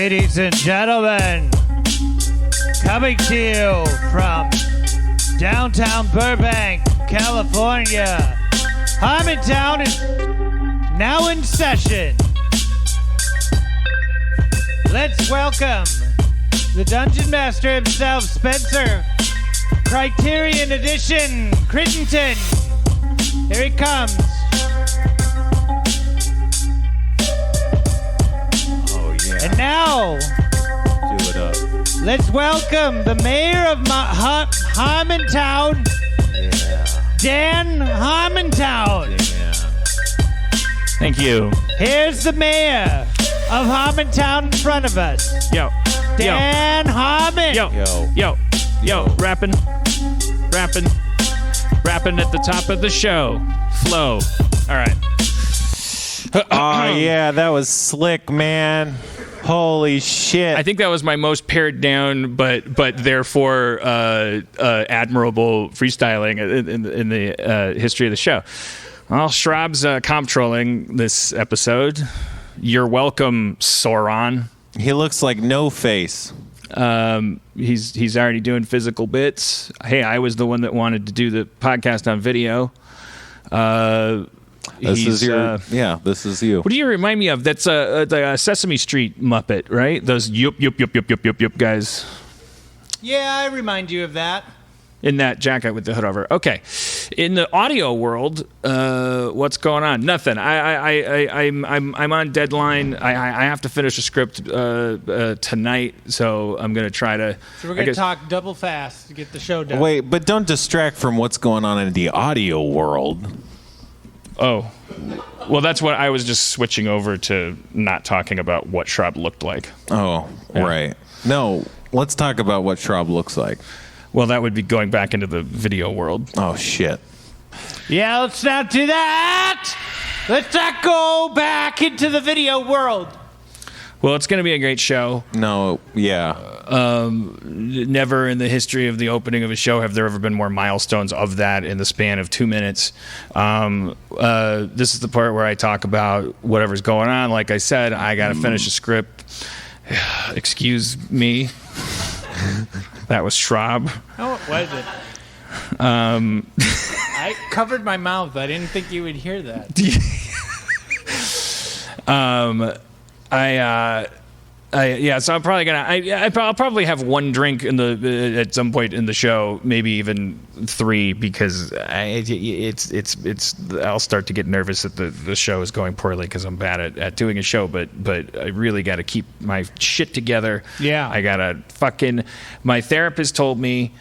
Ladies and gentlemen, coming to you from downtown Burbank, California, Harmontown is now in session. Let's welcome the Dungeon Master himself, Spencer, Criterion Edition, Crittenton. Here he comes. Oh, yeah. And now, do it up. Let's welcome the mayor of Harmontown, Dan Harmontown. Yeah. Thank you. Here's the mayor of Harmontown in front of us. Yo. Dan Harmon. Yo. Rapping at the top of the show. Flow. All right. Oh, yeah, that was slick, man. Holy shit. I think that was my most pared down, but therefore admirable freestyling in the history of the show. Well, Schraub's comptrolling this episode. You're welcome, Sauron. He looks like No Face. He's already doing physical bits. Hey, I was the one that wanted to do the podcast on video. This is you. What do you remind me of? That's the Sesame Street Muppet, right? Those yup guys. Yeah, I remind you of that. In that jacket with the hood over. Okay. In the audio world, what's going on? Nothing. I'm on deadline. I have to finish a script tonight, so I'm gonna try to. So we're gonna talk double fast to get the show done. Wait, but don't distract from what's going on in the audio world. Oh, well, that's what I was just switching over to, not talking about what Schraub looked like. Oh, yeah. Right. No, let's talk about what Schraub looks like. Well, that would be going back into the video world. Oh, shit. Yeah, let's not do that. Let's not go back into the video world. Well, it's going to be a great show. No, yeah. Never in the history of the opening of a show have there ever been more milestones of that in the span of 2 minutes. This is the part where I talk about whatever's going on. Like I said, I got to finish a script. Excuse me. That was Schraub. Oh, what is it? I covered my mouth. I didn't think you would hear that. So I'm probably gonna. I'll probably have one drink at some point in the show, maybe even 3, because I'll start to get nervous that the show is going poorly because I'm bad at doing a show. But I really got to keep my shit together. Yeah, I gotta fucking. My therapist told me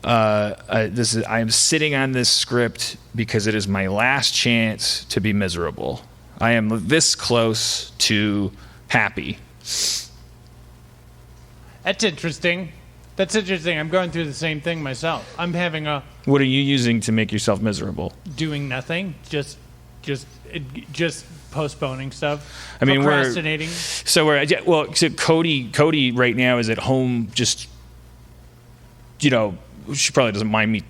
I am sitting on this script because it is my last chance to be miserable. I am this close to happy. That's interesting. I'm going through the same thing myself. I'm having What are you using to make yourself miserable? Doing nothing. Just postponing stuff. I mean, procrastinating. So Cody right now is at home. Just, she probably doesn't mind me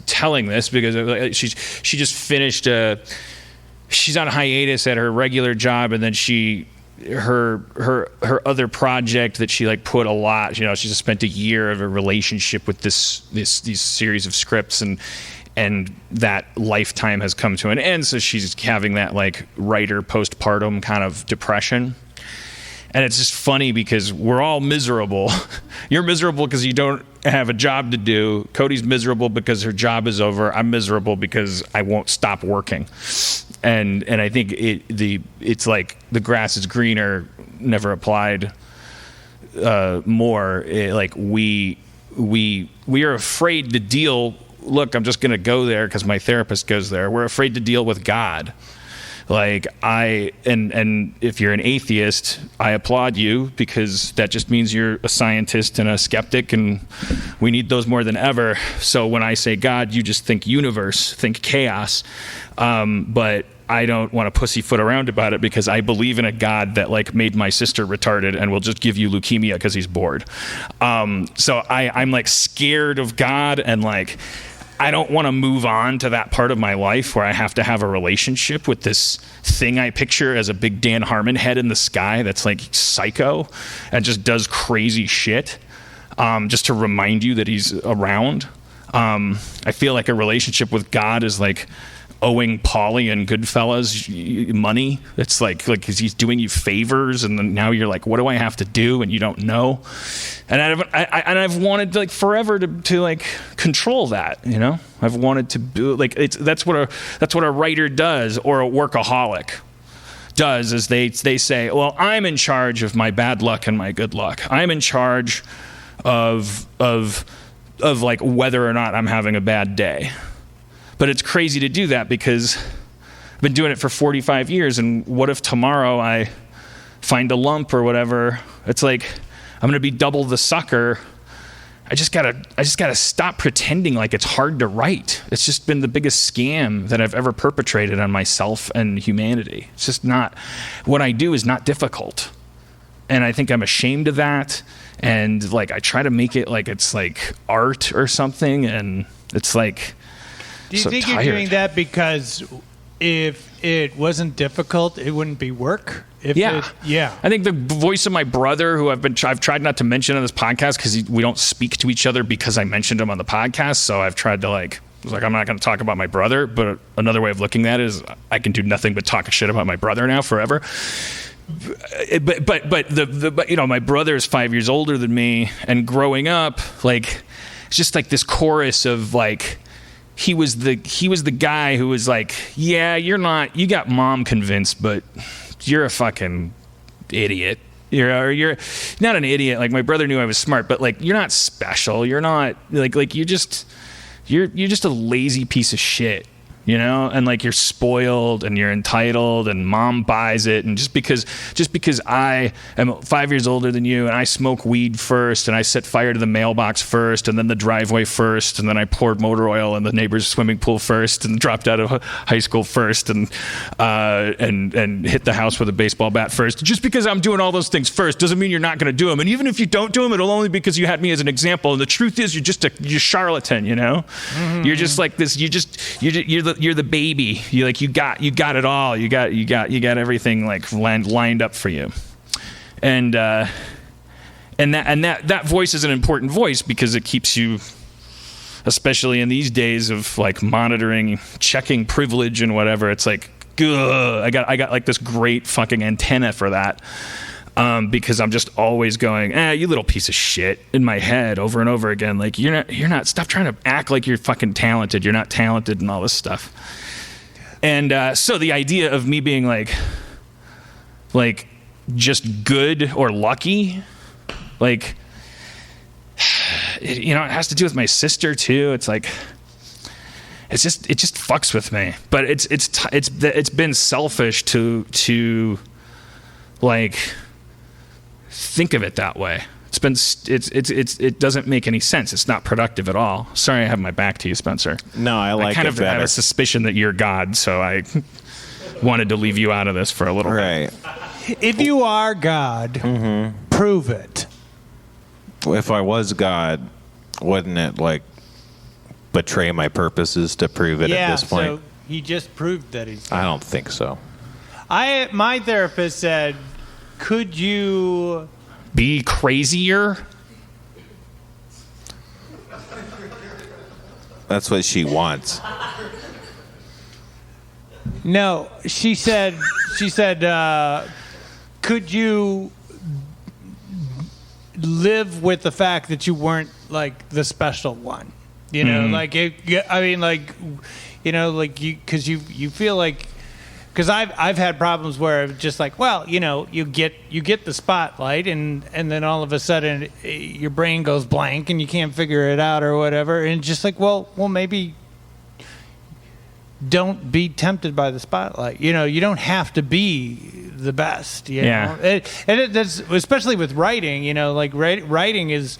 telling this because she just finished. She's on hiatus at her regular job, and then her other project that she put a lot. She just spent a year of a relationship with these series of scripts, and that lifetime has come to an end. So she's having that writer postpartum kind of depression. And it's just funny because we're all miserable. You're miserable because you don't have a job to do. Cody's miserable because her job is over. I'm miserable because I won't stop working. And I think it's like the grass is greener never applied more. We are afraid to deal. Look, I'm just going to go there because my therapist goes there. We're afraid to deal with God. And if you're an atheist, I applaud you because that just means you're a scientist and a skeptic, and we need those more than ever. So when I say God, you just think universe, think chaos. But I don't want to pussyfoot around about it because I believe in a God that made my sister retarded and will just give you leukemia because he's bored. So I'm scared of God, and I don't want to move on to that part of my life where I have to have a relationship with this thing I picture as a big Dan Harmon head in the sky that's like psycho and just does crazy shit, just to remind you that he's around. I feel like a relationship with God is like owing Paulie and Goodfellas money. It's like he's doing you favors, and then now you're like, what do I have to do? And you don't know. And I've wanted like forever to like control that. You know, I've wanted to do like that's what a writer does, or a workaholic does, is they say, well, I'm in charge of my bad luck and my good luck. I'm in charge of like whether or not I'm having a bad day. But it's crazy to do that because I've been doing it for 45 years, and what if tomorrow I find a lump or whatever? It's like I'm going to be double the sucker. I just gotta stop pretending like it's hard to write. It's just been the biggest scam that I've ever perpetrated on myself and humanity. It's just not, what I do is not difficult. And I think I'm ashamed of that. And like I try to make it like it's like art or something, and it's like, do you so think tired. You're doing that because if it wasn't difficult, it wouldn't be work? Yeah. Yeah. I think the voice of my brother, who I've tried not to mention on this podcast because we don't speak to each other because I mentioned him on the podcast. So I've tried to I'm not going to talk about my brother. But another way of looking at it is I can do nothing but talk shit about my brother now forever. But you know, my brother is 5 years older than me, and growing up, like, it's just like this chorus of like, he was the guy who was like, yeah, you got mom convinced, but you're a fucking idiot. You're not an idiot. Like, my brother knew I was smart, but like, you're not special. You're not like you're just a lazy piece of shit. You know, and like, you're spoiled and you're entitled, and mom buys it. And just because I am 5 years older than you, and I smoke weed first, and I set fire to the mailbox first, and then the driveway first, and then I poured motor oil in the neighbor's swimming pool first, and dropped out of high school first, and hit the house with a baseball bat first. Just because I'm doing all those things first doesn't mean you're not going to do them. And even if you don't do them, it'll only be because you had me as an example. And the truth is, you're charlatan. You know, you're just like this. You're the baby. You got it all. You got everything like lined up for you. And that voice is an important voice because it keeps you, especially in these days of like monitoring, checking privilege and whatever. It's like, ugh, I got like this great fucking antenna for that. Because I'm just always going, you little piece of shit, in my head over and over again. Like, you're not, stop trying to act like you're fucking talented. You're not talented and all this stuff. And so the idea of me being like just good or lucky, like, it has to do with my sister too. It's like, it just fucks with me. But it's been selfish to like think of it that way. It doesn't make any sense. It's not productive at all. Sorry, I have my back to you, Spencer. No, I like it better. I kind of had a suspicion that you're God, so I wanted to leave you out of this for a little bit. If you are God, prove it. If I was God, wouldn't it like betray my purposes to prove it at this point? So he just proved that he's God. I don't think so. My therapist said, could you be crazier? That's what she wants. No, she said, could you live with the fact that you weren't like the special one? You know, because you feel like, because I've had problems where it's just like, well, you get the spotlight, and then all of a sudden your brain goes blank and you can't figure it out or whatever, and just like, well maybe don't be tempted by the spotlight. You don't have to be the best. You know? And that's especially with writing. Like writing is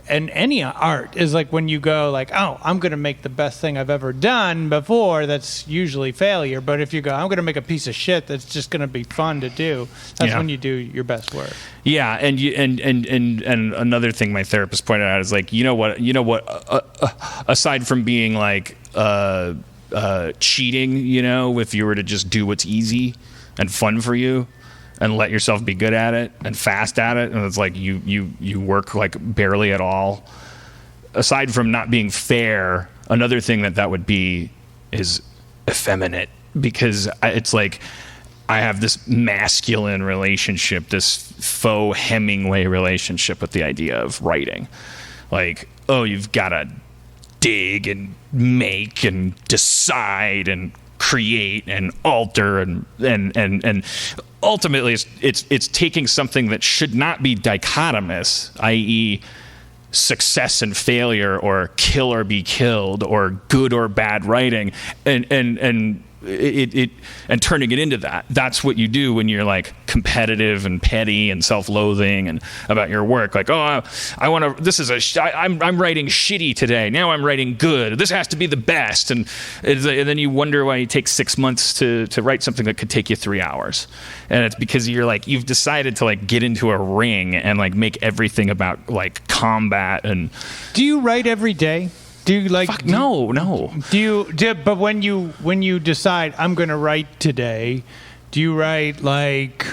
and any art is like when you go like, oh, I'm going to make the best thing I've ever done before, that's usually failure. But if you go, I'm going to make a piece of shit that's just going to be fun to do, that's when you do your best work. Yeah, and another thing my therapist pointed out is like, you know what, aside from being like cheating, if you were to just do what's easy and fun for you and let yourself be good at it and fast at it, and it's like you work like barely at all. Aside from not being fair, another thing that would be is effeminate, because it's like I have this masculine relationship, this faux Hemingway relationship with the idea of writing. Like, oh, you've got to dig and make and decide and create and alter and ultimately it's taking something that should not be dichotomous, i.e. success and failure, or kill or be killed, or good or bad writing, and turning it into that. That's what you do when you're like competitive and petty and self-loathing and about your work. Like, oh, I want to. This is I'm writing shitty today. Now I'm writing good. This has to be the best. And then you wonder why it takes 6 months to write something that could take you 3 hours. And it's because you've decided to like get into a ring and like make everything about like combat. And do you write every day? Do you like? Fuck, no. But when you decide I'm going to write today, do you write like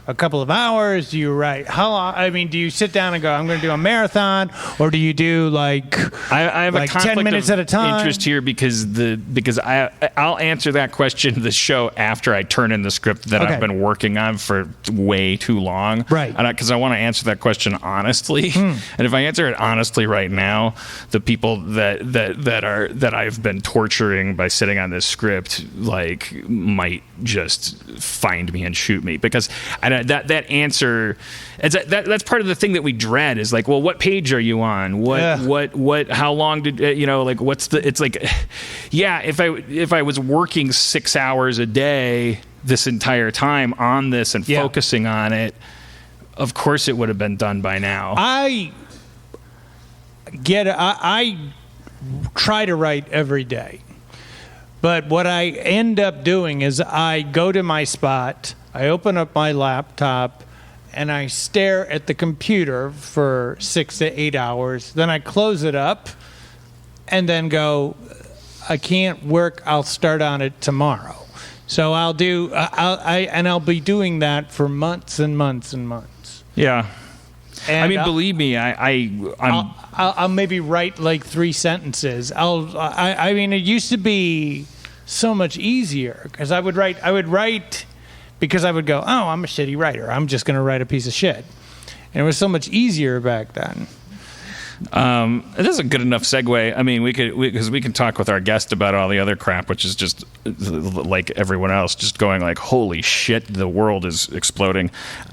a couple of hours? Do you write how long? I mean, do you sit down and go, I'm going to do a marathon, or do you do like I have like a conflict 10 minutes of at a time? Interest here because I'll answer that question the show after I turn in the script that I've been working on for way too long, right? Because I want to answer that question honestly, and if I answer it honestly right now, the people that I've been torturing by sitting on this script like might just find me and shoot me, because that answer, that's part of the thing that we dread is like, well, what page are you on? What how long did like what's the? It's like, yeah, if I was working 6 hours a day this entire time on this and focusing on it, of course it would have been done by now. I try to write every day. But what I end up doing is I go to my spot, I open up my laptop, and I stare at the computer for 6 to 8 hours. Then I close it up and then go, I can't work, I'll start on it tomorrow. So I'll be doing that for months and months and months. Yeah. And I mean, believe me, I'll maybe write like 3 sentences. I mean, it used to be so much easier because I would write because I would go, oh, I'm a shitty writer. I'm just going to write a piece of shit. And it was so much easier back then. It is a good enough segue. I mean, because we can talk with our guest about all the other crap, which is just like everyone else, just going like, holy shit, the world is exploding.